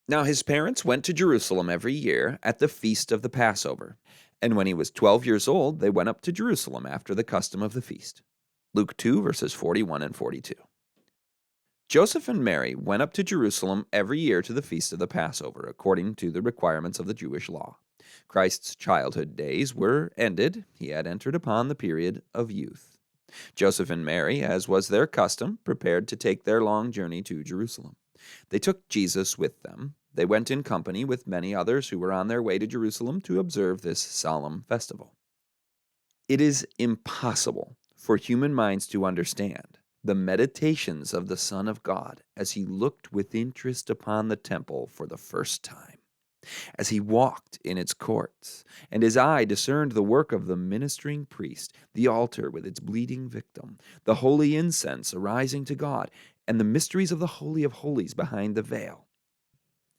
Now his parents went to Jerusalem every year at the feast of the Passover. And when he was 12 years old, they went up to Jerusalem after the custom of the feast. Luke 2, verses 41 and 42. Joseph and Mary went up to Jerusalem every year to the feast of the Passover, according to the requirements of the Jewish law. Christ's childhood days were ended. He had entered upon the period of youth. Joseph and Mary, as was their custom, prepared to take their long journey to Jerusalem. They took Jesus with them. They went in company with many others who were on their way to Jerusalem to observe this solemn festival. It is impossible for human minds to understand the meditations of the Son of God as he looked with interest upon the temple for the first time, as he walked in its courts, and his eye discerned the work of the ministering priest, the altar with its bleeding victim, the holy incense arising to God, and the mysteries of the Holy of Holies behind the veil,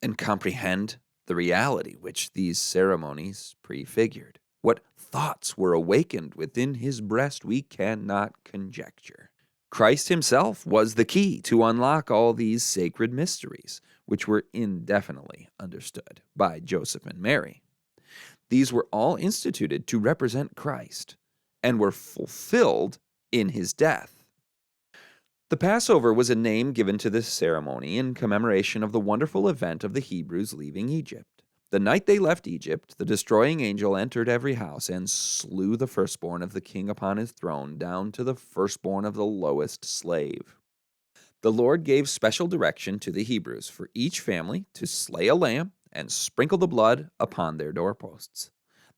and comprehend the reality which these ceremonies prefigured. What thoughts were awakened within his breast we cannot conjecture. Christ himself was the key to unlock all these sacred mysteries, which were indefinitely understood by Joseph and Mary. These were all instituted to represent Christ and were fulfilled in his death. The Passover was a name given to this ceremony in commemoration of the wonderful event of the Hebrews leaving Egypt. The night they left Egypt, the destroying angel entered every house and slew the firstborn of the king upon his throne, down to the firstborn of the lowest slave. The Lord gave special direction to the Hebrews for each family to slay a lamb and sprinkle the blood upon their doorposts,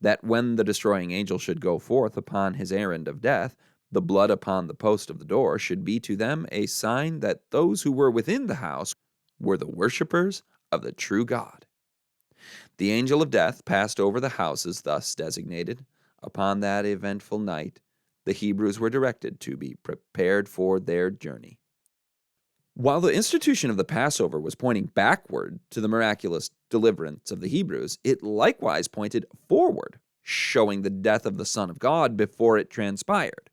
that when the destroying angel should go forth upon his errand of death, the blood upon the post of the door should be to them a sign that those who were within the house were the worshippers of the true God. The angel of death passed over the houses thus designated. Upon that eventful night, the Hebrews were directed to be prepared for their journey. While the institution of the Passover was pointing backward to the miraculous deliverance of the Hebrews, it likewise pointed forward, showing the death of the Son of God before it transpired.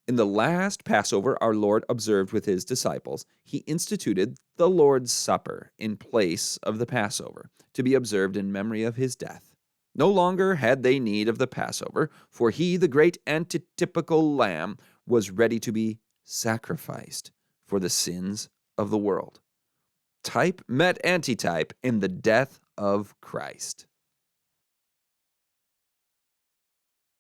In the last Passover our Lord observed with his disciples, he instituted the Lord's Supper in place of the Passover, to be observed in memory of his death. No longer had they need of the Passover, for he, the great antitypical lamb, was ready to be sacrificed for the sins of the world. Type met antitype in the death of Christ.